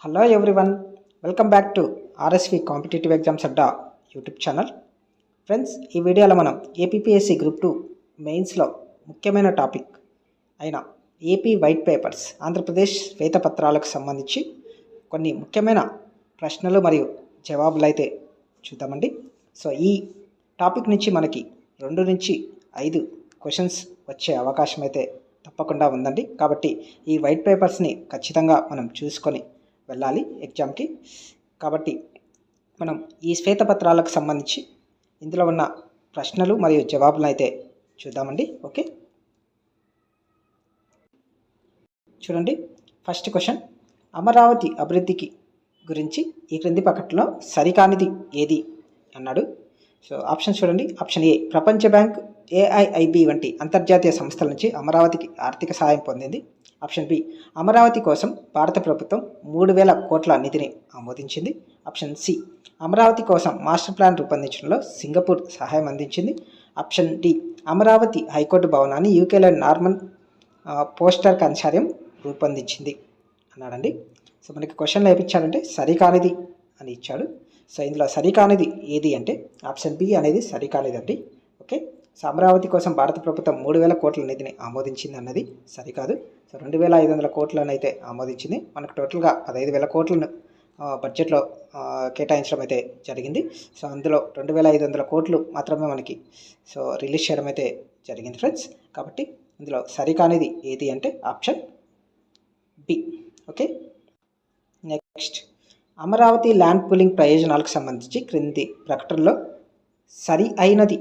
Hello everyone, welcome back to RSV competitive exams Adda YouTube channel. Friends, ఈ వీడియోలో మనం APPSC group 2 మెయిన్స్లో ముఖ్యమైన టాపిక్ అయిన ఏపీ వైట్ పేపర్స్ ఆంధ్రప్రదేశ్ శ్వేతపత్రాలకు సంబంధించి కొన్ని ముఖ్యమైన ప్రశ్నలు మరియు జవాబులు అయితే చూద్దామండి. సో ఈ టాపిక్ నుంచి మనకి 2 నుంచి 5 క్వశ్చన్స్ వచ్చే అవకాశం అయితే తప్పకుండా ఉందండి. కాబట్టి ఈ వైట్ పేపర్స్ని ఖచ్చితంగా మనం చూసుకొని వెళ్ళాలి ఎగ్జామ్కి. కాబట్టి మనం ఈ శ్వేతపత్రాలకు సంబంధించి ఇందులో ఉన్న ప్రశ్నలు మరియు జవాబులను అయితే చూద్దామండి. ఓకే, చూడండి. ఫస్ట్ క్వశ్చన్, అమరావతి అభివృద్ధికి గురించి ఈ క్రింది పక్కట్లో సరికానిది ఏది అన్నాడు. సో ఆప్షన్ చూడండి. ఆప్షన్ ఏ, ప్రపంచ బ్యాంక్, ఏఐఐబి వంటి అంతర్జాతీయ సంస్థల నుంచి అమరావతికి ఆర్థిక సహాయం పొందింది. ఆప్షన్ బి, అమరావతి కోసం భారత ప్రభుత్వం 3,000 కోట్ల నిధిని ఆమోదించింది. ఆప్షన్ సి, అమరావతి కోసం మాస్టర్ ప్లాన్ రూపొందించడంలో సింగపూర్ సహాయం అందించింది. ఆప్షన్ డి, అమరావతి హైకోర్టు భవనాన్ని యూకేలో నార్మన్ పోస్టర్ కన్సార్యం రూపొందించింది అన్నాడండి. సో మనకి క్వశ్చన్లో ఏమిచ్చాడంటే సరికానిది అని ఇచ్చాడు. సో ఇందులో సరికానిది ఏది అంటే ఆప్షన్ బి అనేది సరికానిది అండి. ఓకే, సో అమరావతి కోసం భారత ప్రభుత్వం 3,000 కోట్ల నిధిని ఆమోదించింది అన్నది సరికాదు. సో 2,500 కోట్లను అయితే ఆమోదించింది. మనకు టోటల్గా 15,000 కోట్లను బడ్జెట్లో కేటాయించడం అయితే జరిగింది. సో అందులో 2,500 కోట్లు మాత్రమే మనకి రిలీజ్ చేయడం అయితే జరిగింది ఫ్రెండ్స్. కాబట్టి ఇందులో సరికానిది ఏది అంటే option B. Okay, next, Amaravati land pooling ప్రయోజనాలకు సంబంధించి క్రింది ప్రకటనలో సరి అయినది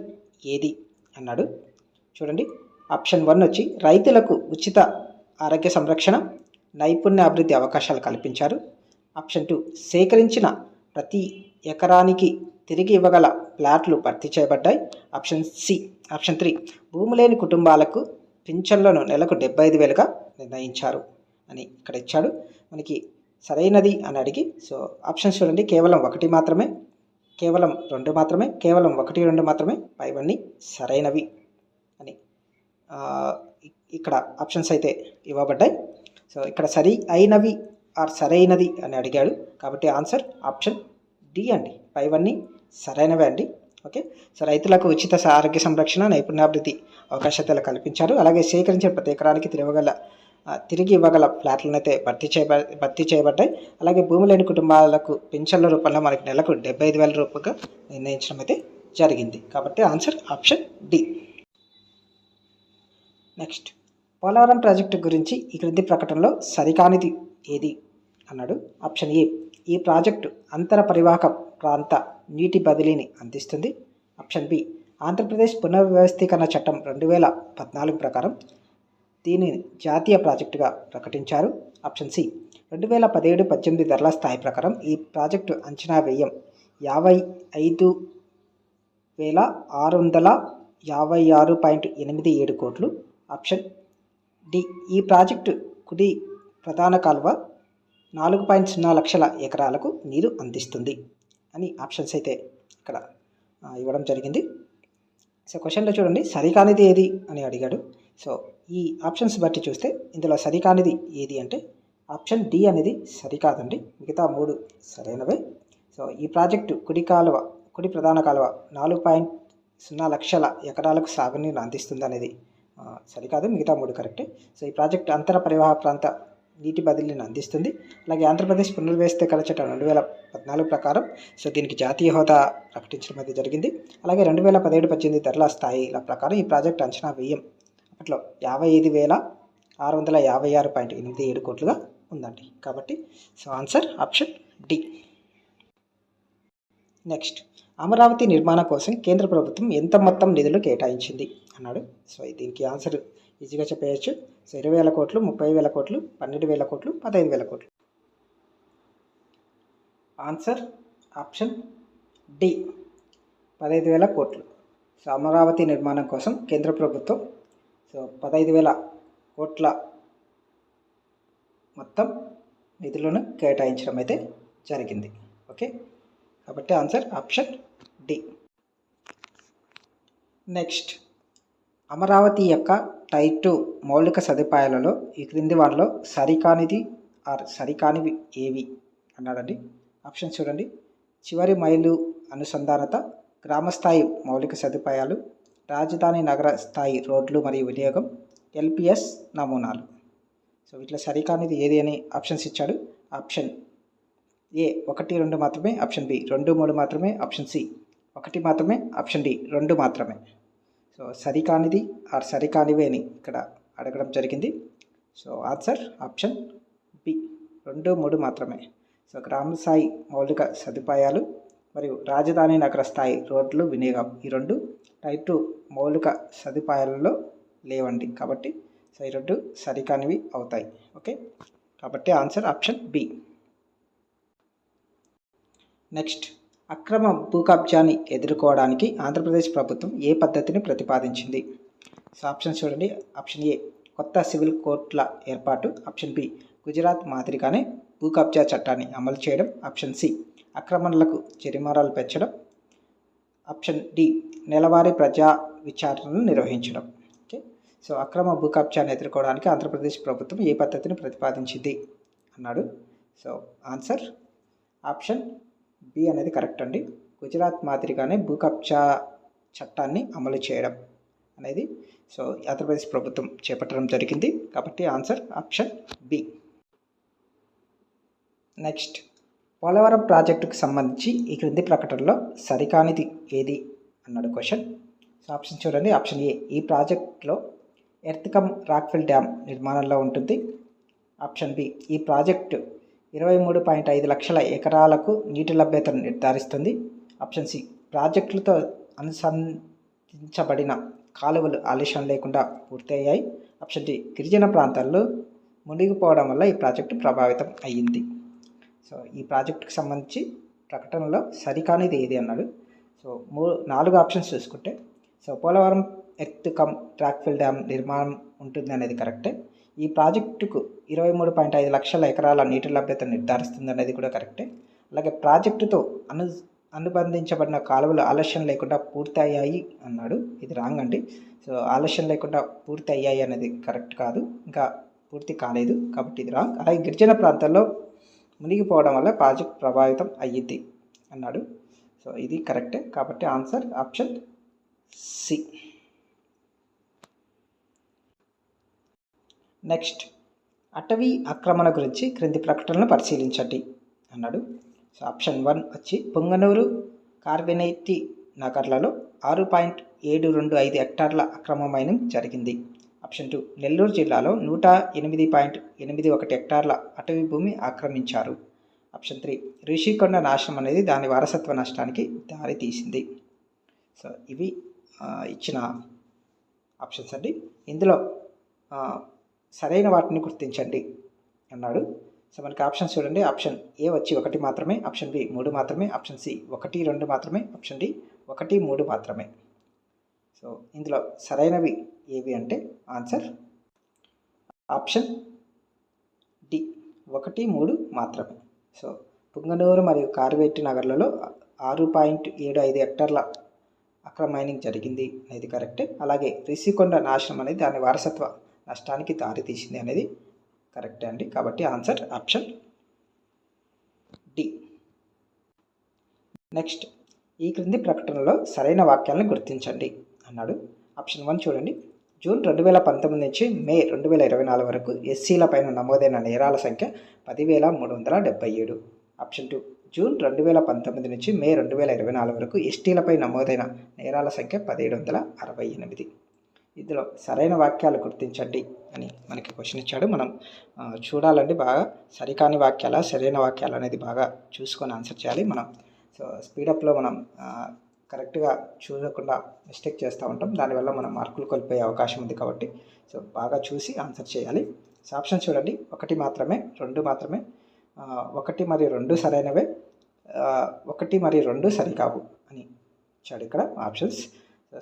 ఏది అన్నాడు. చూడండి. ఆప్షన్ 1 వచ్చి రైతులకు ఉచిత ఆరోగ్య సంరక్షణ, నైపుణ్య అభివృద్ధి అవకాశాలు కల్పించారు. ఆప్షన్ 2, సేకరించిన ప్రతి ఎకరానికి తిరిగి ఇవ్వగల ప్లాట్లు భర్తీ చేయబడ్డాయి. ఆప్షన్ 3, భూమి లేని కుటుంబాలకు పింఛన్లను నెలకు 75,000గా నిర్ణయించారు అని ఇక్కడ ఇచ్చాడు. మనకి సరైనది అని అడిగి సో ఆప్షన్స్ చూడండి. కేవలం 1 మాత్రమే, కేవలం 2 మాత్రమే, కేవలం 1, 2 మాత్రమే, పైవన్నీ సరైనవి అని ఇక్కడ ఆప్షన్స్ అయితే ఇవ్వబడ్డాయి. సో ఇక్కడ సరి అయినవి ఆర్ సరైనది అని అడిగాడు. కాబట్టి ఆన్సర్ ఆప్షన్ డి అండి, పైవన్నీ సరైనవే అండి. ఓకే, సో రైతులకు ఉచిత ఆరోగ్య సంరక్షణ, నైపుణ్యాభివృద్ధి అవకాశాలు కల్పించారు. అలాగే సేకరించిన ప్రతి ఎకరానికి తిరిగి ఇవ్వగల ఫ్లాట్లను అయితే భర్తీ చేయబడ్డాయి. అలాగే భూమి లేని కుటుంబాలకు పింఛన్ల రూపంలో మనకి నెలకు 75,000 రూపాయలుగా నిర్ణయించడం అయితే జరిగింది. కాబట్టి answer option D. Next, Polavaram project గురించి ఈ క్రింది ప్రకటనలో సరికానిది ఏది అన్నాడు. ఆప్షన్ ఏ, ఈ ప్రాజెక్టు అంతర పరివాహక ప్రాంత నీటి బదిలీని అందిస్తుంది. ఆప్షన్ బి, ఆంధ్రప్రదేశ్ పునర్వ్యవస్థీకరణ చట్టం 2014 ప్రకారం దీనిని జాతీయ ప్రాజెక్టుగా ప్రకటించారు. ఆప్షన్ సి, 2017-18 ధరల స్థాయి ప్రకారం ఈ ప్రాజెక్టు అంచనా వ్యయం 55,656.87 కోట్లు. ఆప్షన్ డి, ఈ ప్రాజెక్టు కుడి ప్రధాన కాలువ 4.0 లక్షల ఎకరాలకు నీరు అందిస్తుంది అని ఆప్షన్స్ అయితే ఇక్కడ ఇవ్వడం జరిగింది. సో క్వశ్చన్లో చూడండి, సరికానిది ఏది అని అడిగాడు. సో ఈ ఆప్షన్స్ బట్టి చూస్తే ఇందులో సరికానిది ఏది అంటే ఆప్షన్ డి అనేది సరికాదండి, మిగతా 3 సరైనవే. సో ఈ ప్రాజెక్టు కుడి ప్రధాన కాలువ 4.0 లక్షల ఎకరాలకు సాగునీరు అందిస్తుంది అనేది సరికాదు, మిగతా 3 కరెక్టే. సో ఈ ప్రాజెక్టు అంతర పరివాహక ప్రాంత నీటి బదిలీని అందిస్తుంది. అలాగే ఆంధ్రప్రదేశ్ పునర్వ్యవస్థీకరణ చట్టం 2014 ప్రకారం సో దీనికి జాతీయ హోదా ప్రకటించడం అయితే జరిగింది. అలాగే 2017-18 ధరల స్థాయిల ప్రకారం ఈ ప్రాజెక్టు అంచనా వ్యయం అప్పట్లో 55,656.87 కోట్లుగా ఉందండి. కాబట్టి so answer option D. Next, Amaravati నిర్మాణం కోసం కేంద్ర ప్రభుత్వం ఎంత మొత్తం నిధులు కేటాయించింది అన్నాడు. సో దీనికి ఆన్సర్ ఈజీగా చెప్పేయచ్చు. సో 20,000 కోట్లు, 30,000 కోట్లు, 12,000 కోట్లు, 15,000 కోట్లు. ఆన్సర్ ఆప్షన్ డి, 15,000 కోట్లు. సో అమరావతి నిర్మాణం కోసం కేంద్ర ప్రభుత్వం 15,000 కోట్ల మొత్తం నిధులను కేటాయించడం అయితే జరిగింది. ఓకే, కాబట్టి answer option D. Next, Amaravati యొక్క టైర్ 2 మౌలిక సదుపాయాలలో ఈ క్రింది వాటిలో సరికానిది ఆర్ సరికానివి ఏవి అన్నాడండి. ఆప్షన్ చూడండి. చివరి మైలు అనుసంధానత, గ్రామస్థాయి మౌలిక సదుపాయాలు, రాజధాని నగర స్థాయి రోడ్లు మరియు వినియోగం, ఎల్పిఎస్ నమూనాలు. సో వీటిలో సరికానిది ఏది అని ఆప్షన్స్ ఇచ్చాడు. ఆప్షన్ ఏ 1, 2 మాత్రమే, ఆప్షన్ బి 2, 3 మాత్రమే, ఆప్షన్ సి 1 మాత్రమే, ఆప్షన్ డి 2 మాత్రమే. సో సరికానిది ఆర్ సరికానివి అని ఇక్కడ అడగడం జరిగింది. సో ఆన్సర్ ఆప్షన్ బి 2, 3 మాత్రమే. సో గ్రామ స్థాయి మౌలిక సదుపాయాలు మరియు రాజధాని నగర స్థాయి రోడ్లు వినియోగం ఈ 2 టైప్ 2 మౌలిక సదుపాయాలలో లేవండి. కాబట్టి సో ఈ 2 సరికానివి అవుతాయి. ఓకే, కాబట్టి ఆన్సర్ ఆప్షన్ బి. నెక్స్ట్, అక్రమ భూ కబ్జాని ఎదుర్కోవడానికి ఆంధ్రప్రదేశ్ ప్రభుత్వం ఏ పద్ధతిని ప్రతిపాదించింది? సో ఆప్షన్ చూడండి. ఆప్షన్ ఏ కొత్త సివిల్ కోర్టుల ఏర్పాటు, ఆప్షన్ బి గుజరాత్ మాదిరిగానే భూ కబ్జా చట్టాన్ని అమలు చేయడం, ఆప్షన్ సి ఆక్రమణలకు జరిమానాలు పెంచడం, ఆప్షన్ డి నెలవారీ ప్రజా విచారణను నిర్వహించడం. ఓకే, సో అక్రమ భూ కబ్జాన్ని ఎదుర్కోవడానికి ఆంధ్రప్రదేశ్ ప్రభుత్వం ఏ పద్ధతిని ప్రతిపాదించింది అన్నాడు. సో ఆన్సర్ ఆప్షన్ బి అనేది కరెక్ట్ అండి. గుజరాత్ మాదిరిగానే భూ కబ్జా చట్టాన్ని అమలు చేయడం అనేది సో ఆంధ్రప్రదేశ్ ప్రభుత్వం చేపట్టడం జరిగింది. కాబట్టి answer option B. Next, Polavaram ప్రాజెక్టుకు సంబంధించి ఈ క్రింది ప్రకటనలో సరికానిది ఏది అన్నాడు క్వశ్చన్. సో ఆప్షన్ చూడండి. ఆప్షన్ ఏ ఈ ప్రాజెక్టులో ఎర్త్కమ్ రాక్ఫిల్ డ్యామ్ నిర్మాణంలో ఉంటుంది, ఆప్షన్ బి ఈ ప్రాజెక్టు 23.5 లక్షల ఎకరాలకు నీటి లభ్యతను నిర్ధారిస్తుంది, ఆప్షన్ సి ప్రాజెక్టులతో అనుసంధించబడిన కాలువలు ఆలస్యం లేకుండా పూర్తయ్యాయి, ఆప్షన్ డి గిరిజన ప్రాంతాల్లో మునిగిపోవడం వల్ల ఈ ప్రాజెక్టు ప్రభావితం అయ్యింది. సో ఈ ప్రాజెక్టుకు సంబంధించి ప్రకటనలో సరికానిది ఏది అన్నాడు. సో 4 ఆప్షన్స్ చూసుకుంటే సో పోలవరం ఎర్త్కమ్ రాక్ఫిల్ డ్యామ్ నిర్మాణం ఉంటుంది అనేది కరెక్టే, ఈ ప్రాజెక్టుకు 23.5 లక్షల ఎకరాల నీటి లభ్యత నిర్ధారిస్తుంది అనేది కూడా కరెక్టే, అలాగే ప్రాజెక్టుతో అనుబంధించబడిన కాలువలు ఆలస్యం లేకుండా పూర్తి అయ్యాయి అన్నాడు. ఇది రాంగ్ అండి. సో ఆలస్యం లేకుండా పూర్తి అయ్యాయి అనేది కరెక్ట్ కాదు, ఇంకా పూర్తి కాలేదు, కాబట్టి ఇది రాంగ్. అలాగే గిరిజన ప్రాంతాల్లో మునిగిపోవడం వల్ల ప్రాజెక్ట్ ప్రభావితం అయ్యింది అన్నాడు. సో ఇది కరెక్టే, కాబట్టి ఆన్సర్ ఆప్షన్ సి. నెక్స్ట్, అటవీ ఆక్రమణ గురించి క్రింది ప్రకటనలను పరిశీలించండి అన్నాడు. సో ఆప్షన్ 1 వచ్చి పొంగనూరు కార్వెనైటీ నగర్లలో 6.725 హెక్టార్ల అక్రమ మైనింగ్ జరిగింది, ఆప్షన్ 2 నెల్లూరు జిల్లాలో 108.81 హెక్టార్ల అటవీ భూమి ఆక్రమించారు, ఆప్షన్ 3 రిషికొండ నాశనం అనేది దాని వారసత్వ నష్టానికి దారి తీసింది. సో ఇవి ఇచ్చిన ఆప్షన్స్ అండి. ఇందులో సరైన వాటిని గుర్తించండి అన్నాడు. సో మనకి ఆప్షన్స్ చూడండి. ఆప్షన్ ఏ వచ్చి 1 మాత్రమే, ఆప్షన్ బి 3 మాత్రమే, ఆప్షన్ సి 1, 2 మాత్రమే, ఆప్షన్ డి 1, 3 మాత్రమే. సో ఇందులో సరైనవి ఏవి అంటే ఆన్సర్ ఆప్షన్ డి 1, 3 మాత్రమే. సో పుంగనూరు మరియు కార్వేటి నగర్లలో 6.75 హెక్టార్ల అక్రమ మైనింగ్ జరిగింది అనేది కరెక్టే, అలాగే రిషికొండ నాశనం అనేది దాని వారసత్వ నష్టానికి దారి తీసింది అనేది కరెక్టే అండి. కాబట్టి ఆన్సర్ ఆప్షన్ డి. నెక్స్ట్, ఈ క్రింది ప్రకటనలో సరైన వాక్యాలను గుర్తించండి అన్నాడు. ఆప్షన్ 1 చూడండి. జూన్ 2019 నుంచి మే 2024 వరకు ఎస్సీల పైన నమోదైన నేరాల సంఖ్య 10,377, ఆప్షన్ 2 జూన్ 2019 నుంచి మే 2024 వరకు ఎస్టీలపై నమోదైన నేరాల సంఖ్య 1768. ఇందులో సరైన వాక్యాలు గుర్తించండి అని మనకి క్వశ్చన్ ఇచ్చాడు. మనం చూడాలండి బాగా, సరికాని వాక్యాల సరైన వాక్యాలు అనేది బాగా చూసుకొని ఆన్సర్ చేయాలి. మనం సో స్పీడప్లో మనం కరెక్ట్గా చూడకుండా మిస్టేక్ చేస్తూ ఉంటాం, దానివల్ల మనం మార్కులు కోల్పోయే అవకాశం ఉంది. కాబట్టి సో బాగా చూసి ఆన్సర్ చేయాలి. సో ఆప్షన్ చూడండి. 1 మాత్రమే, 2 మాత్రమే, 1 మరియు 2 సరైనవే, 1 మరియు 2 సరికావు అని ఇచ్చాడు ఇక్కడ ఆప్షన్స్.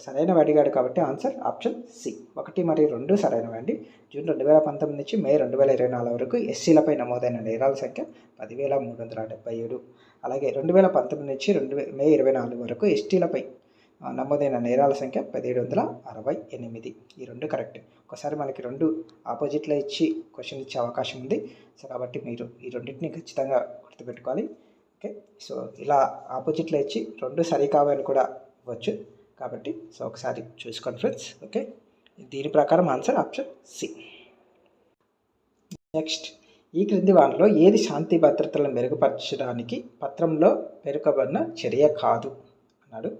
సరైనవి అడిగాడు కాబట్టి ఆన్సర్ ఆప్షన్ సి 1 మరియు 2 సరైనవి అండి. జూన్ 2019 నుంచి మే 2024 వరకు ఎస్సీలపై నమోదైన నేరాల సంఖ్య 10,377, అలాగే 2019 నుంచి మే 24 వరకు ఎస్టీలపై నమోదైన నేరాల సంఖ్య 1768. ఈ 2 కరెక్ట్. ఒకసారి మనకి రెండు ఆపోజిట్లో ఇచ్చి క్వశ్చన్ ఇచ్చే అవకాశం ఉంది. సో కాబట్టి మీరు ఈ రెండింటిని ఖచ్చితంగా గుర్తుపెట్టుకోవాలి. ఓకే, సో ఇలా ఆపోజిట్లో ఇచ్చి రెండు సరికావని కూడా ఇవ్వచ్చు. కాబట్టి సో ఒకసారి చూసుకోండి ఫ్రెండ్స్. ఓకే, దీని ప్రకారం ఆన్సర్ ఆప్షన్ సి. నెక్స్ట్, ఈ క్రింది వాటిలో ఏది శాంతి భద్రతలను మెరుగుపరచడానికి పత్రంలో పేర్కొబడిన చర్య కాదు అన్నాడు.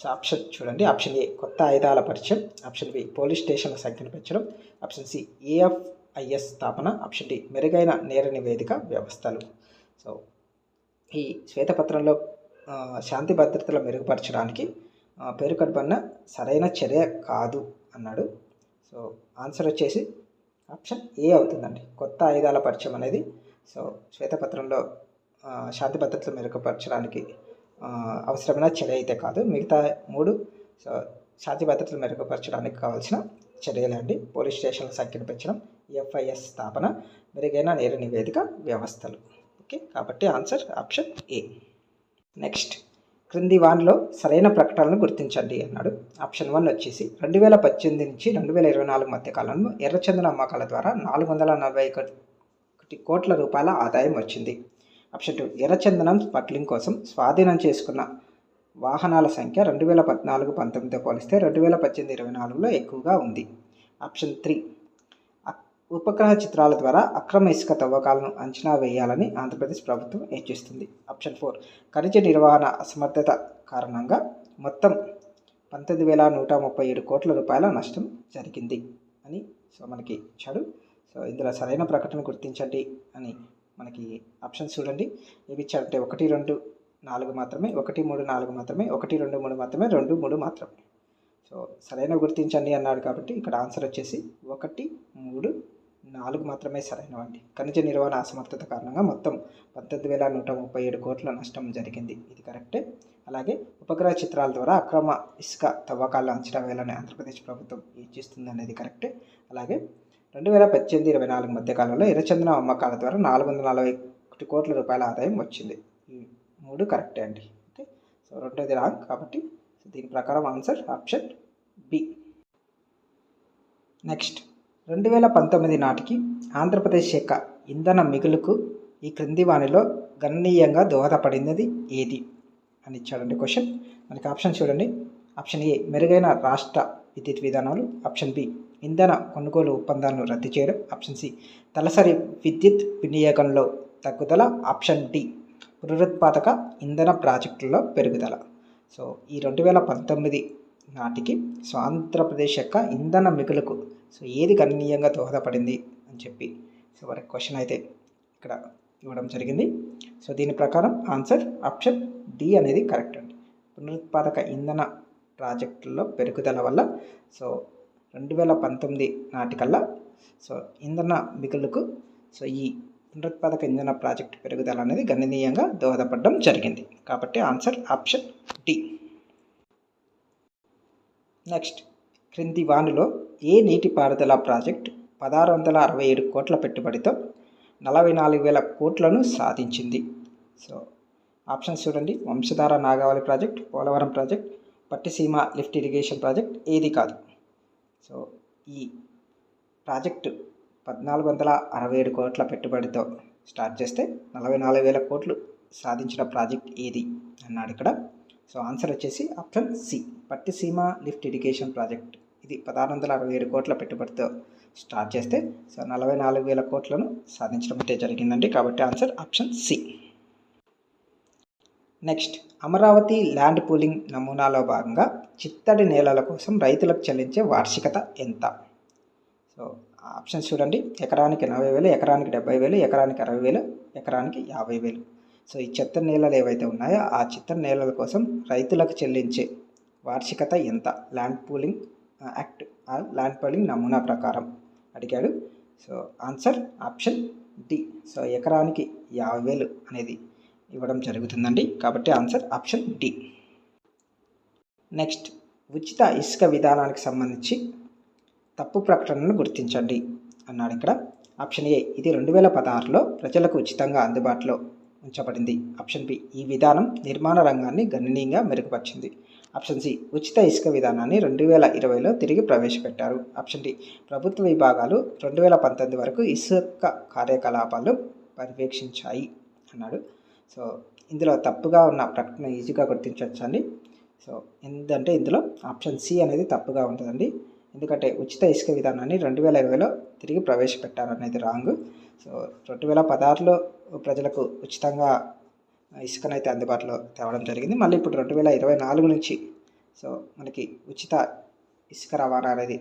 సో ఆప్షన్ చూడండి. ఆప్షన్ ఏ కొత్త ఆయుధాల పరిచయం, ఆప్షన్ బి పోలీస్ స్టేషన్ల సంఖ్యను పెంచడం, ఆప్షన్ సి ఏఎఫ్ఐఎస్ స్థాపన, ఆప్షన్ డి మెరుగైన నేర నివేదిక వ్యవస్థలు. సో ఈ శ్వేతపత్రంలో శాంతి భద్రతలు మెరుగుపరచడానికి పేర్కొనబడిన సరైన చర్య కాదు అన్నాడు. సో ఆన్సర్ వచ్చేసి ఆప్షన్ ఏ అవుతుందండి. కొత్త ఆయుధాల పరిచయం అనేది సో శ్వేతపత్రంలో శాంతి భద్రతలు మెరుగుపరచడానికి అవసరమైన చర్య అయితే కాదు. మిగతా మూడు సో శాంతి భద్రతలు మెరుగుపరచడానికి కావాల్సిన చర్యలే అండి. పోలీస్ స్టేషన్ల సంఖ్యను పెంచడం, ఎఫ్ఐఎస్ స్థాపన, మెరుగైన నేర నివేదిక వ్యవస్థలు. ఓకే, కాబట్టి ఆన్సర్ ఆప్షన్ ఏ. నెక్స్ట్, క్రింది వానిలో సరైన ప్రకటనలను గుర్తించండి అన్నాడు. ఆప్షన్ 1 వచ్చేసి 2018 నుంచి 2024 మధ్య కాలంలో ఎర్రచందనం అమ్మకాల ద్వారా 441 కోట్ల రూపాయల ఆదాయం వచ్చింది. ఆప్షన్ 2 ఎర్రచందనం స్మగ్లింగ్ కోసం స్వాధీనం చేసుకున్న వాహనాల సంఖ్య 2014-19తో పోలిస్తే 2018-24లో ఎక్కువగా ఉంది. ఆప్షన్ 3 ఉపగ్రహ చిత్రాల ద్వారా అక్రమ ఇసుక తవ్వకాలను అంచనా వేయాలని ఆంధ్రప్రదేశ్ ప్రభుత్వం యోచిస్తుంది. ఆప్షన్ 4 ఖనిజ నిర్వహణ అసమర్థత కారణంగా మొత్తం 19,137 కోట్ల రూపాయల నష్టం జరిగింది అని సో మనకి ఇచ్చాడు. సో ఇందులో సరైన ప్రకటన గుర్తించండి అని మనకి ఆప్షన్స్ చూడండి. ఏవి ఇచ్చాడంటే 1, 2, 4 మాత్రమే, 1, 3, 4 మాత్రమే, 1, 2, 3 మాత్రమే, 2, 3 మాత్రమే. సో సరైన గుర్తించండి అన్నాడు కాబట్టి ఇక్కడ ఆన్సర్ వచ్చేసి 1, 3, 4 మాత్రమే సరైనవండి. ఖనిజ నిర్వహణ అసమర్థత కారణంగా మొత్తం 19,137 కోట్ల నష్టం జరిగింది. ఇది కరెక్టే. అలాగే ఉపగ్రహ చిత్రాల ద్వారా అక్రమ ఇసుక తవ్వకాలను అంచనా వేయాలని ఆంధ్రప్రదేశ్ ప్రభుత్వం ఇచ్చిస్తుంది అనేది కరెక్టే. అలాగే 2018-24 మధ్య కాలంలో ఎర్రచందనం అమ్మకాల ద్వారా 441 కోట్ల రూపాయల ఆదాయం వచ్చింది. ఈ 3 కరెక్టే అండి. ఓకే, సో రెండోది రాంగ్ కాబట్టి దీని ప్రకారం ఆన్సర్ ఆప్షన్ బి. నెక్స్ట్, 2019 నాటికి ఆంధ్రప్రదేశ్ యొక్క ఇంధన మిగులుకు ఈ క్రింది వానిలో గణనీయంగా దోహదపడినది ఏది అని ఇచ్చాడండి క్వశ్చన్. మనకి ఆప్షన్ చూడండి. ఆప్షన్ ఏ మెరుగైన రాష్ట్ర విద్యుత్ విధానాలు, ఆప్షన్ బి ఇంధన కొనుగోలు ఒప్పందాలను రద్దు చేయడం, ఆప్షన్ సి తలసరి విద్యుత్ వినియోగంలో తగ్గుదల, ఆప్షన్ డి పునరుత్పాదక ఇంధన ప్రాజెక్టుల్లో పెరుగుదల. సో ఈ 2019 నాటికి సో ఆంధ్రప్రదేశ్ యొక్క ఇంధన మిగులుకు సో ఏది గణనీయంగా దోహదపడింది అని చెప్పి సో వారికి క్వశ్చన్ అయితే ఇక్కడ ఇవ్వడం జరిగింది. సో దీని ప్రకారం ఆన్సర్ ఆప్షన్ డి అనేది కరెక్ట్ అండి. పునరుత్పాదక ఇంధన ప్రాజెక్టుల్లో పెరుగుదల వల్ల సో 2019 నాటికల్లా సో ఇంధన మిగులుకు సో ఈ పునరుత్పాదక ఇంధన ప్రాజెక్టు పెరుగుదల అనేది గణనీయంగా దోహదపడడం జరిగింది. కాబట్టి ఆన్సర్ ఆప్షన్ డి. నెక్స్ట్, క్రింది వానిలో ఏ నీటిపారుదల ప్రాజెక్ట్ 1667 కోట్ల పెట్టుబడితో 44,000 కోట్లను సాధించింది? సో ఆప్షన్స్ చూడండి. Vamsadhara Nagavali project, Polavaram project, Pattiseema lift irrigation project, ఏది కాదు. సో ఈ ప్రాజెక్టు 1467 కోట్ల పెట్టుబడితో స్టార్ట్ చేస్తే 44,000 కోట్లు సాధించిన ప్రాజెక్ట్ ఏది అన్నాడు ఇక్కడ. సో ఆన్సర్ వచ్చేసి option C Pattiseema lift irrigation project. ఇది 1667 కోట్ల పెట్టుబడితో స్టార్ట్ చేస్తే సో 44,000 కోట్లను సాధించడం అయితే జరిగిందండి. కాబట్టి answer option C. Next, Amaravati land pooling నమూనాలో భాగంగా చిత్తడి నేలల కోసం రైతులకు చెల్లించే వార్షికత ఎంత? సో ఆప్షన్స్ చూడండి. ఎకరానికి 40,000, ఎకరానికి 70,000, ఎకరానికి 60,000, ఎకరానికి 50,000. సో ఈ చిత్తడి నేలలు ఏవైతే ఉన్నాయో ఆ చిత్తడి నేలల కోసం రైతులకు చెల్లించే వార్షికత ఎంత? Land pooling act land pooling నమూనా ప్రకారం అడిగాడు. So answer option D. So ఎకరానికి 50,000 అనేది ఇవ్వడం జరుగుతుందండి. కాబట్టి ఆన్సర్ ఆప్షన్ డి. నెక్స్ట్, ఉచిత ఇసుక విధానానికి సంబంధించి తప్పు ప్రకటనను గుర్తించండి అన్నాడు ఇక్కడ. ఆప్షన్ ఏ ఇది 2016లో ప్రజలకు ఉచితంగా అందుబాటులో ఉంచబడింది. ఆప్షన్ బి ఈ విధానం నిర్మాణ రంగాన్ని గణనీయంగా మెరుగుపరిచింది. ఆప్షన్ సి ఉచిత ఇసుక విధానాన్ని 2020లో తిరిగి ప్రవేశపెట్టారు. ఆప్షన్ డి ప్రభుత్వ విభాగాలు 2019 వరకు ఇసుక కార్యకలాపాలు పర్యవేక్షించాయి అన్నాడు. సో ఇందులో తప్పుగా ఉన్న ప్రకటన ఈజీగా గుర్తించవచ్చండి. సో ఏంటంటే ఇందులో ఆప్షన్ సి అనేది తప్పుగా ఉంటుందండి. ఎందుకంటే ఉచిత ఇసుక విధానాన్ని 2020లో తిరిగి ప్రవేశపెట్టారు అనేది రాంగ్. సో 2016లో ప్రజలకు ఉచితంగా ఇసుకనైతే అందుబాటులో తేవడం జరిగింది. మళ్ళీ ఇప్పుడు 2024 నుంచి సో మనకి ఉచిత ఇసుక రవాణా అనేది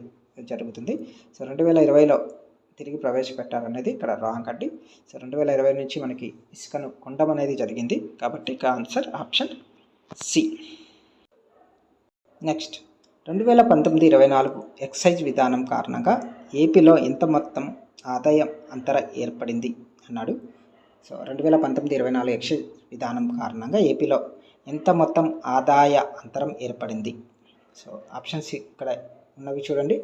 జరుగుతుంది. సో 2020లో తిరిగి ప్రవేశపెట్టారనేది ఇక్కడ రాంగ్ అండి. సో 2020 నుంచి మనకి ఇసుకను కొనడం అనేది జరిగింది. కాబట్టి ఇక answer option C. Next 2019-24 excise విధానం కారణంగా ఏపీలో ఎంత మొత్తం ఆదాయం అంతరం ఏర్పడింది అన్నాడు. సో 2019-24 ఎక్సైజ్ విధానం కారణంగా ఏపీలో ఎంత మొత్తం ఆదాయ అంతరం ఏర్పడింది. సో ఆప్షన్స్ ఇక్కడ ఉన్నవి చూడండి.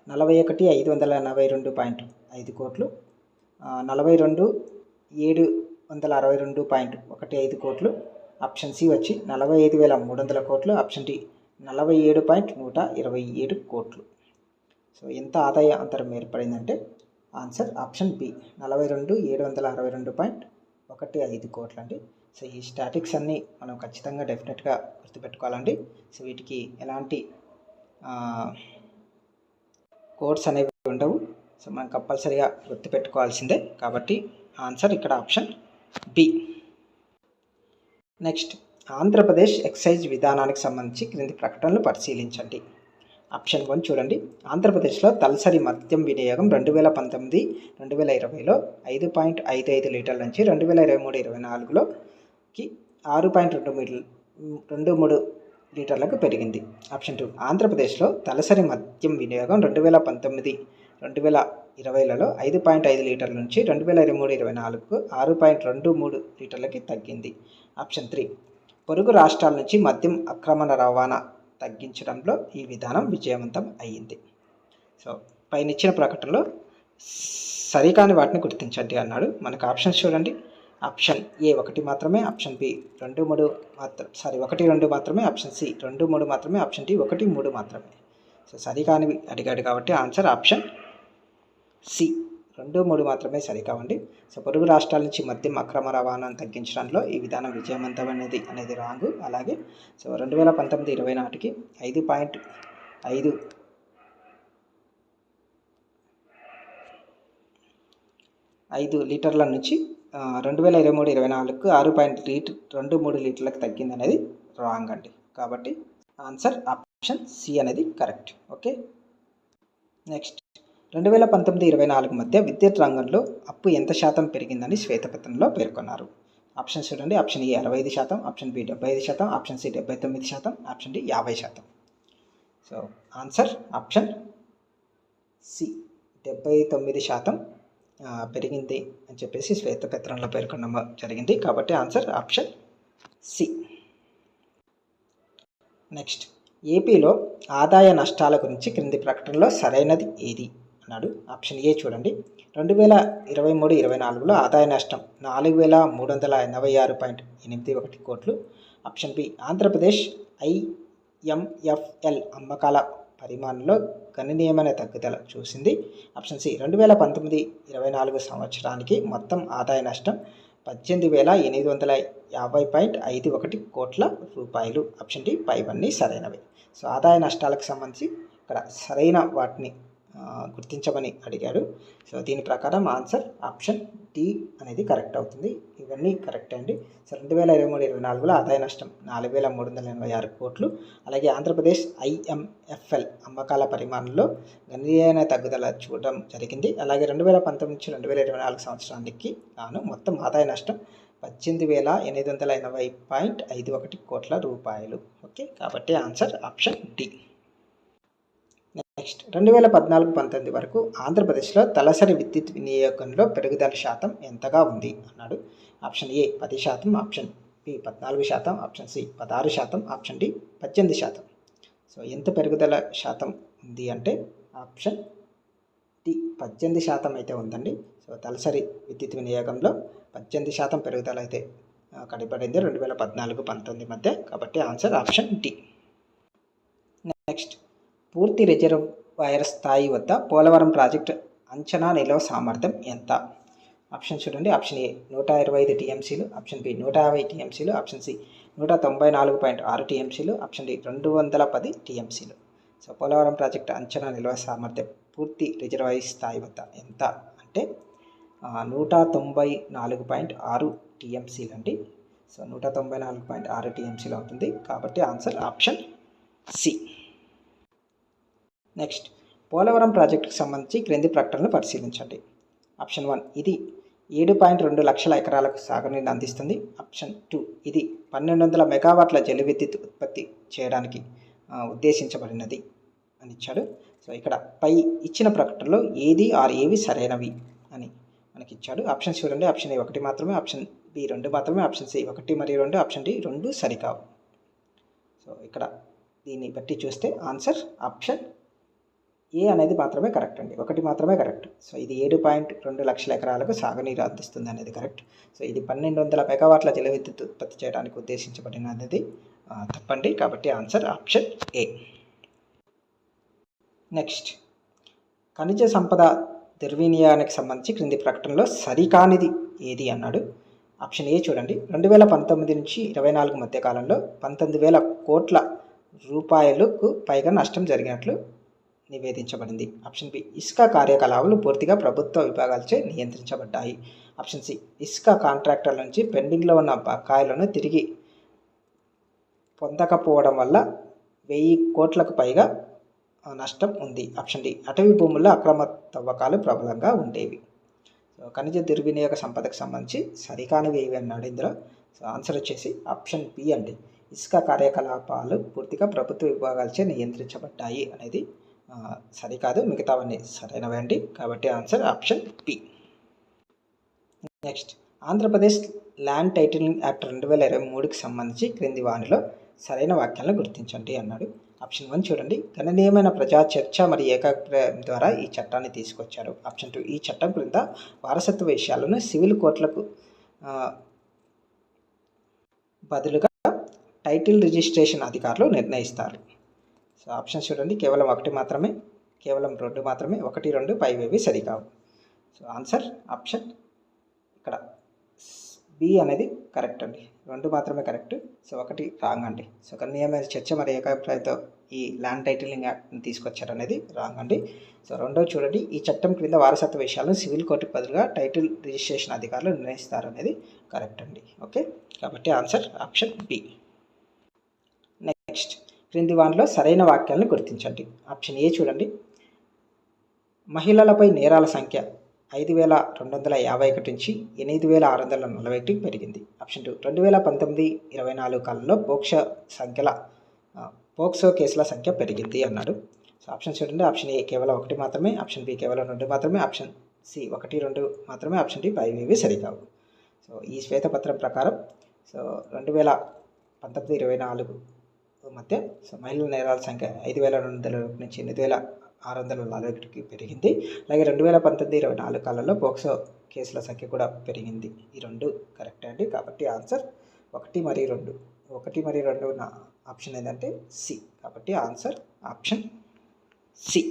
41,582.5 కోట్లు, 42,762.15 కోట్లు, ఆప్షన్ సి వచ్చి 45,300 కోట్లు, ఆప్షన్ డి 47,127 కోట్లు. సో ఎంత ఆదాయ అంతరం ఏర్పడిందంటే ఆన్సర్ ఆప్షన్ బి 42,762.15 కోట్లు అండి. సో ఈ స్టాటిక్స్ అన్నీ మనం ఖచ్చితంగా డెఫినెట్గా గుర్తుపెట్టుకోవాలండి. సో వీటికి ఎలాంటి కోడ్స్ అనేవి ఉండవు. సో మనం కంపల్సరీగా గుర్తుపెట్టుకోవాల్సిందే. కాబట్టి ఆన్సర్ ఇక్కడ option B. Next Andhra Pradesh excise విధానానికి సంబంధించి క్రింది ప్రకటనలు పరిశీలించండి. ఆప్షన్ 1 చూడండి. ఆంధ్రప్రదేశ్లో తలసరి మద్యం వినియోగం 2019-2020లో 5.55 లీటర్ల నుంచి 2023-24లోకి 6.23 లీటర్లకు పెరిగింది. ఆప్షన్ 2 ఆంధ్రప్రదేశ్లో తలసరి మద్యం వినియోగం 2019-2020లలో 5.5 లీటర్ల నుంచి 2023-24కు 6.23 లీటర్లకి తగ్గింది. ఆప్షన్ 3 పొరుగు రాష్ట్రాల నుంచి మద్యం అక్రమ రవాణా తగ్గించడంలో ఈ విధానం విజయవంతం అయ్యింది. సో పైన ఇచ్చిన ప్రకటనలో సరికాని వాటిని గుర్తించండి అన్నాడు. మనకు ఆప్షన్స్ చూడండి. ఆప్షన్ ఏ 1 మాత్రమే, ఆప్షన్ బి 2, 3 1, 2 మాత్రమే, ఆప్షన్ సి 2, 3 మాత్రమే, ఆప్షన్ డి 1, 3 మాత్రమే. సో సరికానివి అడిగాడు కాబట్టి ఆన్సర్ ఆప్షన్ సి 2, 3 మాత్రమే సరికావండి. సో పొరుగు రాష్ట్రాల నుంచి మద్యం అక్రమ రవాణాను తగ్గించడంలో ఈ విధానం విజయవంతం అనేది రాంగు. అలాగే సో 2019-20 నాటికి 5.5 లీటర్ల నుంచి 2023-24కు 6.23 లీటర్లకు తగ్గింది అనేది రాంగ్ అండి. కాబట్టి ఆన్సర్ ఆప్షన్ సి అనేది కరెక్ట్. ఓకే. నెక్స్ట్ 2019-24 మధ్య విద్యుత్ రంగంలో అప్పు ఎంత శాతం పెరిగిందని శ్వేతపత్రంలో పేర్కొన్నారు. ఆప్షన్ చూడండి. Option A 65%, option B 75%, option C 79%, option D 50%. So answer option C 79% పెరిగింది అని చెప్పేసి శ్వేతపత్రంలో పేర్కొనడం జరిగింది. కాబట్టి ఆన్సర్ ఆప్షన్ సి. నెక్స్ట్ ఏపీలో ఆదాయ నష్టాల గురించి క్రింది ప్రకటనలో సరైనది ఏది అన్నాడు. ఆప్షన్ ఏ చూడండి. 2023-24లో ఆదాయ నష్టం 4,386.81 కోట్లు. ఆప్షన్ బి ఆంధ్రప్రదేశ్ IMFL అమ్మకాల పరిమాణంలో గణనీయమైన తగ్గుదల చూసింది. ఆప్షన్ సి 2019-24 సంవత్సరానికి మొత్తం ఆదాయ నష్టం 18,850.51 కోట్ల రూపాయలు. ఆప్షన్ డి పైవన్నీ సరైనవి. సో ఆదాయ నష్టాలకు సంబంధించి ఇక్కడ సరైన వాటిని గుర్తించమని అడిగాడు. సో దీని ప్రకారం ఆన్సర్ ఆప్షన్ డి అనేది కరెక్ట్ అవుతుంది. ఇవన్నీ కరెక్ట్ అండి. సో 2023-24లో ఆదాయ నష్టం 4,386 కోట్లు. అలాగే ఆంధ్రప్రదేశ్ IMFL అమ్మకాల పరిమాణంలో గణనీయమైన తగ్గుదల చూడడం జరిగింది. అలాగే 2019-2024 సంవత్సరానికి గాను మొత్తం ఆదాయ నష్టం 18,880.51 కోట్ల రూపాయలు. ఓకే. కాబట్టి ఆన్సర్ ఆప్షన్ డి. నెక్స్ట్ 2014-19 వరకు ఆంధ్రప్రదేశ్లో తలసరి విద్యుత్ వినియోగంలో పెరుగుదల శాతం ఎంతగా ఉంది అన్నాడు. Option A 10%, option B 14%, option C 16%, option D 18%. So ఎంత పెరుగుదల శాతం ఉంది అంటే ఆప్షన్ డి 18% అయితే ఉందండి. సో తలసరి విద్యుత్ వినియోగంలో 18% పెరుగుదల అయితే కనబడింది 2014-19 మధ్య. కాబట్టి ఆన్సర్ ఆప్షన్ డి. నెక్స్ట్, పూర్తి రిజర్వాయర్ స్థాయి వద్ద పోలవరం ప్రాజెక్టు అంచనా నిల్వ సామర్థ్యం ఎంత? ఆప్షన్ చూడండి. ఆప్షన్ ఏ 125 టీఎంసీలు, ఆప్షన్ బి 150 టీఎంసీలు, ఆప్షన్ సి 194.6 టీఎంసీలు, ఆప్షన్ డి 210 టీఎంసీలు. సో పోలవరం ప్రాజెక్టు అంచనా నిల్వ సామర్థ్యం పూర్తి రిజర్వాయర్ స్థాయి వద్ద ఎంత అంటే 194.6 టీఎంసీలు అండి. సో 194.6 టీఎంసీలు అవుతుంది. కాబట్టి answer option C. Next, Polavaram ప్రాజెక్టుకు సంబంధించి క్రింది ప్రకటనలు పరిశీలించండి. ఆప్షన్ 1, ఇది 7.2 లక్షల ఎకరాలకు సాగునీరుని అందిస్తుంది. ఆప్షన్ 2, ఇది 1200 మెగావాట్ల జల విద్యుత్ ఉత్పత్తి చేయడానికి ఉద్దేశించబడినది అని ఇచ్చాడు. సో ఇక్కడ పై ఇచ్చిన ప్రకటనలో ఏది ఏవి సరైనవి అని మనకి ఇచ్చాడు. ఆప్షన్ చూడండి. ఆప్షన్ ఏ 1 మాత్రమే, ఆప్షన్ బి 2 మాత్రమే, ఆప్షన్ సి 1 మరియు 2, ఆప్షన్ డి 2 సరికావు. సో ఇక్కడ దీన్ని బట్టి చూస్తే ఆన్సర్ ఆప్షన్ ఏ అనేది మాత్రమే కరెక్ట్ అండి. 1 మాత్రమే కరెక్ట్. సో ఇది 7.2 లక్షల ఎకరాలకు సాగునీరు అందిస్తుంది అనేది కరెక్ట్. సో ఇది 1200 మెగావాట్ల జల విద్యుత్ ఉత్పత్తి చేయడానికి ఉద్దేశించబడిన అనేది తప్పండి. కాబట్టి ఆన్సర్ ఆప్షన్ ఏ. నెక్స్ట్, ఖనిజ సంపద దుర్వినియోగానికి సంబంధించి క్రింది ప్రకటనలో సరికానిది ఏది అన్నాడు. ఆప్షన్ ఏ చూడండి. 2019 నుంచి 24 మధ్య కాలంలో 19,000 కోట్ల రూపాయలకు పైగా నష్టం జరిగినట్లు నివేదించబడింది. ఆప్షన్ బి, ఇసుక కార్యకలాపాలు పూర్తిగా ప్రభుత్వ విభాగాలచే నియంత్రించబడ్డాయి. ఆప్షన్ సి, ఇసుక కాంట్రాక్టర్ల నుంచి పెండింగ్లో ఉన్న బకాయిలను తిరిగి పొందకపోవడం వల్ల 1000 కోట్లకు పైగా నష్టం ఉంది. ఆప్షన్ డి, అటవీ భూముల్లో అక్రమ తవ్వకాలు ప్రబలంగా ఉండేవి. సో ఖనిజ దుర్వినియోగ సంపదకు సంబంధించి సరికానివి ఏవి అన్నాడు ఇందులో. సో ఆన్సర్ వచ్చేసి ఆప్షన్ బి అండి. ఇసుక కార్యకలాపాలు పూర్తిగా ప్రభుత్వ విభాగాలచే నియంత్రించబడ్డాయి అనేది సరికాదు, మిగతావన్నీ సరైనవే అండి. కాబట్టి answer option B. Next, Andhra Pradesh land titling act 2023కి సంబంధించి క్రింది వానిలో సరైన వాక్యాలను గుర్తించండి అన్నాడు. ఆప్షన్ 1 చూడండి. గణనీయమైన ప్రజా చర్చ మరియు ఏకాభిప్రాయం ద్వారా ఈ చట్టాన్ని తీసుకొచ్చారు. ఆప్షన్ 2, ఈ చట్టం క్రింద వారసత్వ విషయాలను సివిల్ కోర్టులకు బదులుగా టైటిల్ రిజిస్ట్రేషన్ అధికారులు నిర్ణయిస్తారు. సో ఆప్షన్స్ చూడండి. కేవలం 1 మాత్రమే, కేవలం 2 మాత్రమే, 1, 2 పైవేవి సరికావు. సో ఆన్సర్ ఆప్షన్ ఇక్కడ బి అనేది కరెక్ట్ అండి. 2 మాత్రమే కరెక్ట్. సో 1 రాంగ్ అండి. సో గణనీయమైన చర్చ మరి ఏకాభిప్రాయంతో ఈ ల్యాండ్ టైటిలింగ్ యాక్ట్ని తీసుకొచ్చారు అనేది రాంగ్ అండి. సో 2 చూడండి. ఈ చట్టం క్రింద వారసత్వ విషయాలను సివిల్ కోర్టుకు బదులుగా టైటిల్ రిజిస్ట్రేషన్ అధికారులు నిర్ణయిస్తారు అనేది కరెక్ట్ అండి. ఓకే, కాబట్టి ఆన్సర్ ఆప్షన్ బి. నెక్స్ట్, క్రింది వానిలో సరైన వాక్యాలను గుర్తించండి. ఆప్షన్ ఏ చూడండి. మహిళలపై నేరాల సంఖ్య 5,251 నుంచి 8,641 పెరిగింది. ఆప్షన్ 2, 2019-24 కాలంలో పోక్సో కేసుల సంఖ్య పెరిగింది అన్నాడు. సో ఆప్షన్ చూడండి. ఆప్షన్ ఏ కేవలం 1 మాత్రమే, ఆప్షన్ బి కేవలం 2 మాత్రమే, ఆప్షన్ సి 1, 2 మాత్రమే, ఆప్షన్ డి పైవేవి సరికావు. సో ఈ శ్వేతపత్రం ప్రకారం సో 2019-24 మధ్య సో మహిళల నేరాల సంఖ్య 5,201 నుంచి 8,641కి పెరిగింది. అలాగే 2019-24 కాలంలో పోక్సో కేసుల సంఖ్య కూడా పెరిగింది. ఈ 2 కరెక్ట్ అండి. కాబట్టి ఆన్సర్ 1 మరియు 2. 1 మరియు 2 నా ఆప్షన్ ఏంటంటే సి. కాబట్టి answer option C.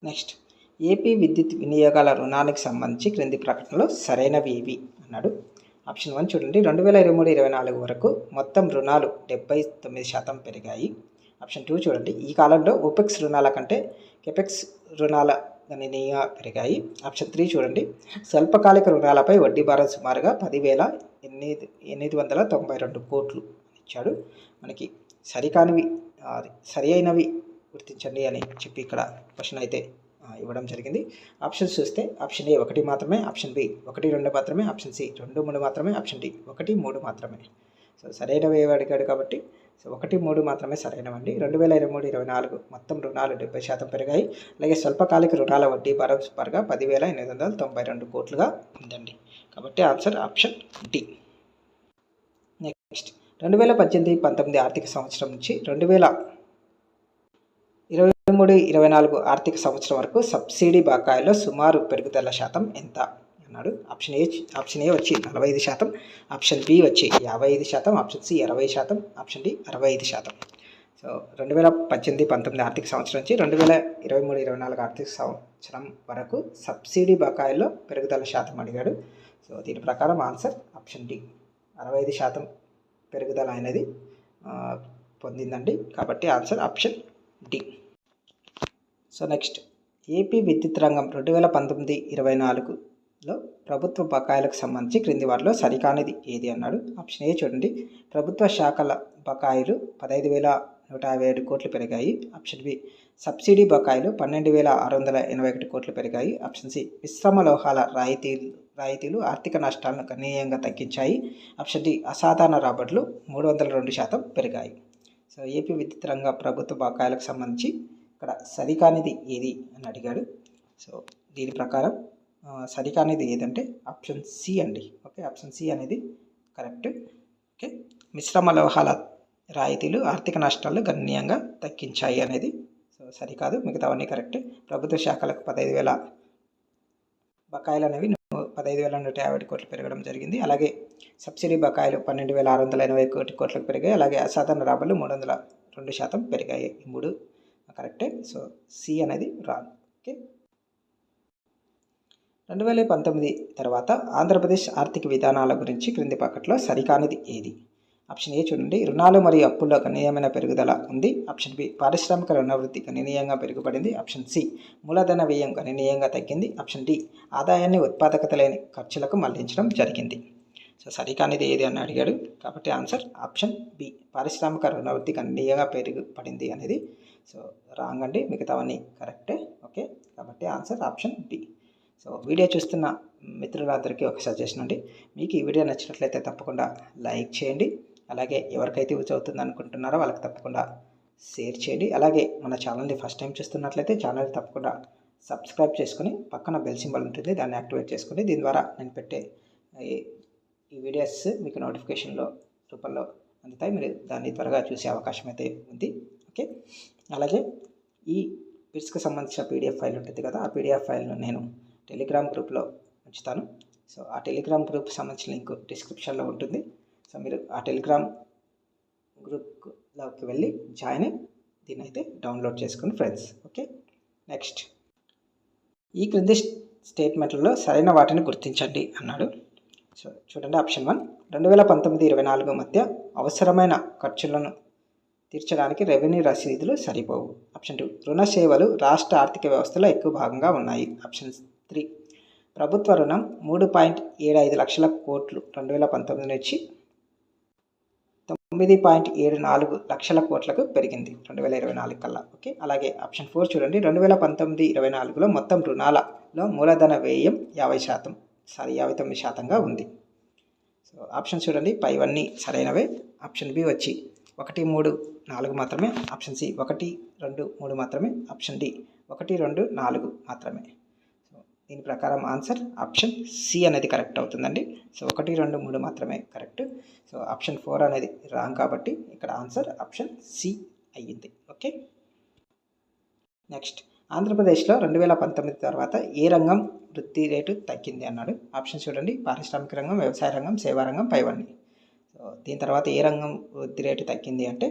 Next, AP విద్యుత్ వినియోగాల రుణానికి సంబంధించి క్రింది ప్రకటనలో సరైనవి ఏవి అన్నాడు. ఆప్షన్ 1 చూడండి. 2023-24 వరకు మొత్తం రుణాలు 79% పెరిగాయి. ఆప్షన్ 2 చూడండి. ఈ కాలంలో ఓపెక్స్ రుణాల కంటే కెపెక్స్ రుణాల గణనీయంగా పెరిగాయి. ఆప్షన్ 3 చూడండి. స్వల్పకాలిక రుణాలపై వడ్డీ భారం సుమారుగా 10,892 కోట్లు ఇచ్చాడు. మనకి సరి అయినవి గుర్తించండి అని చెప్పి ఇక్కడ క్వశ్చన్ అయితే ఇవ్వడం జరిగింది. ఆప్షన్స్ చూస్తే ఆప్షన్ ఏ 1 మాత్రమే, ఆప్షన్ బి 1, 2 మాత్రమే, ఆప్షన్ సి 2, 3 మాత్రమే, ఆప్షన్ డి 1, 3 మాత్రమే. సో సరైనవి అడిగాడు కాబట్టి సో 1, 3 మాత్రమే సరైనవండి. 2023-24 మొత్తం రుణాలు 70% పెరిగాయి. అలాగే స్వల్పకాలిక రుణాల వడ్డీ భారం సుమారుగా 10,892 కోట్లుగా ఉందండి. కాబట్టి ఆన్సర్ ఆప్షన్ డి. నెక్స్ట్, 2018-19 ఆర్థిక సంవత్సరం నుంచి 2023-24 ఆర్థిక సంవత్సరం వరకు సబ్సిడీ బకాయిలో సుమారు పెరుగుదల శాతం ఎంత అన్నాడు. ఆప్షన్ ఏ వచ్చి 45%, ఆప్షన్ బి వచ్చి 55%, option C 60%, option D 65%. So 2018-19 ఆర్థిక సంవత్సరం నుంచి 2023-24 ఆర్థిక సంవత్సరం వరకు సబ్సిడీ బకాయిల్లో పెరుగుదల శాతం అడిగాడు. సో దీని ప్రకారం ఆన్సర్ ఆప్షన్ డి, 65% పెరుగుదల అనేది పొందిందండి. కాబట్టి answer option D. So next, AP విద్యుత్ రంగం 2019-24లో ప్రభుత్వ బకాయిలకు సంబంధించి క్రింది వాటిలో సరికానిది ఏది అన్నాడు. ఆప్షన్ ఏ చూడండి, ప్రభుత్వ శాఖల బకాయిలు 15,157 కోట్లు పెరిగాయి. ఆప్షన్ బి, సబ్సిడీ బకాయిలు 12,681 కోట్లు పెరిగాయి. ఆప్షన్ సి, మిశ్రమ లోహాల రాయితీలు ఆర్థిక నష్టాలను గణనీయంగా తగ్గించాయి. ఆప్షన్ డి, అసాధారణ రాబడులు 302% పెరిగాయి. సో ఏపీ విద్యుత్ రంగ ప్రభుత్వ బకాయిలకు సంబంధించి ఇక్కడ సరికానిది ఏది అని అడిగాడు. సో దీని ప్రకారం సరికానిది ఏదంటే ఆప్షన్ సి అండి. ఓకే, ఆప్షన్ సి అనేది కరెక్ట్. ఓకే, మిశ్రమ లోహాల రాయితీలు ఆర్థిక నష్టాలు గణనీయంగా తగ్గించాయి అనేది సో సరికాదు, మిగతావన్నీ కరెక్ట్. ప్రభుత్వ శాఖలకు 15,000 బకాయిలు అనేవి 15,150 కోట్లు పెరగడం జరిగింది. అలాగే సబ్సిడీ బకాయిలు 12,681 కోట్లకు పెరిగాయి. అలాగే అసాధారణ రాబడులు 302% పెరిగాయి. ఈ మూడు కరెక్టే. సో సి అనేది రాంగ్. ఓకే, 2019 తర్వాత ఆంధ్రప్రదేశ్ ఆర్థిక విధానాల గురించి క్రింది పక్కట్లో సరికానిది ఏది? ఆప్షన్ ఏ చూడండి, రుణాలు మరియు అప్పుల్లో గణనీయమైన పెరుగుదల ఉంది. ఆప్షన్ బి, పారిశ్రామిక రుణ వృద్ధి గణనీయంగా పెరుగుబడింది. ఆప్షన్ సి, మూలధన వ్యయం గణనీయంగా తగ్గింది. ఆప్షన్ డి, ఆదాయాన్ని ఉత్పాదకత లేని ఖర్చులకు మళ్లించడం జరిగింది. సో సరికానిది ఏది అని అడిగాడు. కాబట్టి ఆన్సర్ ఆప్షన్ బి, పారిశ్రామిక రుణ వృద్ధి గణనీయంగా పెరుగుబడింది అనేది సో రాంగ్ అండి, మిగతావన్నీ కరెక్టే. ఓకే, కాబట్టి answer option B. So video చూస్తున్న మిత్రులందరికీ ఒక సజెషన్ అండి, మీకు ఈ వీడియో నచ్చినట్లయితే తప్పకుండా లైక్ చేయండి. అలాగే ఎవరికైతే యూజ్ అవుతుంది అనుకుంటున్నారో వాళ్ళకి తప్పకుండా షేర్ చేయండి. అలాగే మన ఛానల్ని ఫస్ట్ టైం చూస్తున్నట్లయితే ఛానల్ని తప్పకుండా సబ్స్క్రైబ్ చేసుకుని పక్కన బెల్ సింబల్ ఉంటుంది, దాన్ని యాక్టివేట్ చేసుకోండి. దీని ద్వారా నేను పెట్టే ఈ వీడియోస్ మీకు నోటిఫికేషన్లో రూపంలో అందుతాయి, మీరు దాన్ని త్వరగా చూసే అవకాశం అయితే ఉంది. ఓకే, అలాగే ఈ బిట్స్కి సంబంధించిన పీడిఎఫ్ ఫైల్ ఉంటుంది కదా, ఆ పీడిఎఫ్ ఫైల్ను నేను టెలిగ్రామ్ గ్రూప్లో ఉంచుతాను. సో ఆ టెలిగ్రామ్ గ్రూప్కి సంబంధించిన లింక్ డిస్క్రిప్షన్లో ఉంటుంది. సో మీరు ఆ టెలిగ్రామ్ గ్రూప్లోకి వెళ్ళి జాయిన్ అయ్యి దీన్ని అయితే డౌన్లోడ్ చేసుకుని ఫ్రెండ్స్. ఓకే, నెక్స్ట్, ఈ క్రింది స్టేట్మెంట్లలో సరైన వాటిని గుర్తించండి అన్నాడు. సో చూడండి, ఆప్షన్ 1, 2019-24 మధ్య అవసరమైన ఖర్చులను తీర్చడానికి రెవెన్యూ రసీదులు సరిపోవు. ఆప్షన్ 2, రుణ సేవలు రాష్ట్ర ఆర్థిక వ్యవస్థలో ఎక్కువ భాగంగా ఉన్నాయి. ఆప్షన్ 3, ప్రభుత్వ రుణం 3.75 లక్షల కోట్లు 2019 నుంచి 9.74 లక్షల కోట్లకు పెరిగింది 2024 కల్లా. ఓకే, అలాగే ఆప్షన్ 4 చూడండి, 2019-24లో మొత్తం రుణాలలో మూలధన వ్యయం 59%గా ఉంది. సో ఆప్షన్ చూడండి, పైవన్నీ సరైనవే. ఆప్షన్ బి వచ్చి 1, 3, 4 మాత్రమే. ఆప్షన్ సి 1, 2, 3 మాత్రమే. ఆప్షన్ డి 1, 2, 4 మాత్రమే. సో దీని ప్రకారం ఆన్సర్ ఆప్షన్ సి అనేది కరెక్ట్ అవుతుందండి. సో 1, 2, 3 మాత్రమే కరెక్ట్. సో ఆప్షన్ 4 అనేది రాంగ్, కాబట్టి ఇక్కడ ఆన్సర్ ఆప్షన్ సి అయ్యింది. ఓకే, నెక్స్ట్, ఆంధ్రప్రదేశ్లో 2019 తర్వాత ఏ రంగం వృద్ధి రేటు తగ్గింది అన్నాడు. ఆప్షన్ చూడండి, పారిశ్రామిక రంగం, వ్యవసాయ రంగం, సేవా రంగం, పైవన్నీ. సో దీని తర్వాత ఏ రంగం వృద్ధి రేటు తగ్గింది అంటే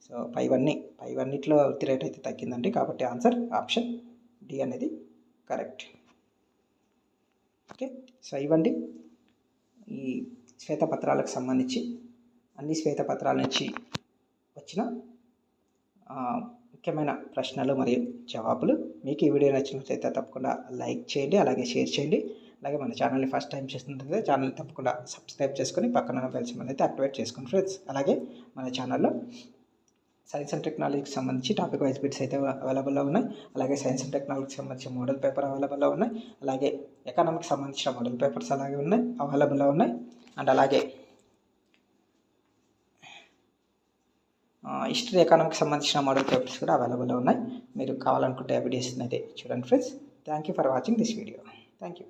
సో పైవన్నిట్లో వృద్ధి రేటు అయితే తగ్గిందండి. కాబట్టి ఆన్సర్ ఆప్షన్ డి అనేది కరెక్ట్. ఓకే, సో ఇవ్వండి ఈ శ్వేతపత్రాలకు సంబంధించి అన్ని శ్వేతపత్రాల నుంచి వచ్చిన ముఖ్యమైన ప్రశ్నలు మరియు జవాబులు. మీకు ఈ వీడియో నచ్చినట్లయితే తప్పకుండా లైక్ చేయండి, అలాగే షేర్ చేయండి. అలాగే మన ఛానల్ని ఫస్ట్ టైం చూస్తుంటే ఛానల్ని తప్పకుండా సబ్స్క్రైబ్ చేసుకొని పక్కన బెల్ సింబల్ అయితే యాక్టివేట్ చేసుకోండి ఫ్రెండ్స్. అలాగే మన ఛానల్లో సైన్స్ అండ్ టెక్నాలజీకి సంబంధించి టాపిక్ వైజ్ బిట్స్ అయితే అవైలబుల్లో ఉన్నాయి. అలాగే సైన్స్ అండ్ టెక్నాలజీకి సంబంధించిన మోడల్ పేపర్ అవైలబుల్లో ఉన్నాయి. అలాగే ఎకనామిక్స్ సంబంధించిన మోడల్ పేపర్స్ అలాగే ఉన్నాయి, అవైలబుల్లో ఉన్నాయి. అండ్ అలాగే హిస్టరీ ఎకనామిక్స్ సంబంధించిన మోడల్ పేపర్స్ కూడా అవైలబుల్లో ఉన్నాయి. మీరు కావాలనుకుంటే ఆ వీడియోస్ని అయితే చూడండి friends. Thank you for watching this video. Thank you.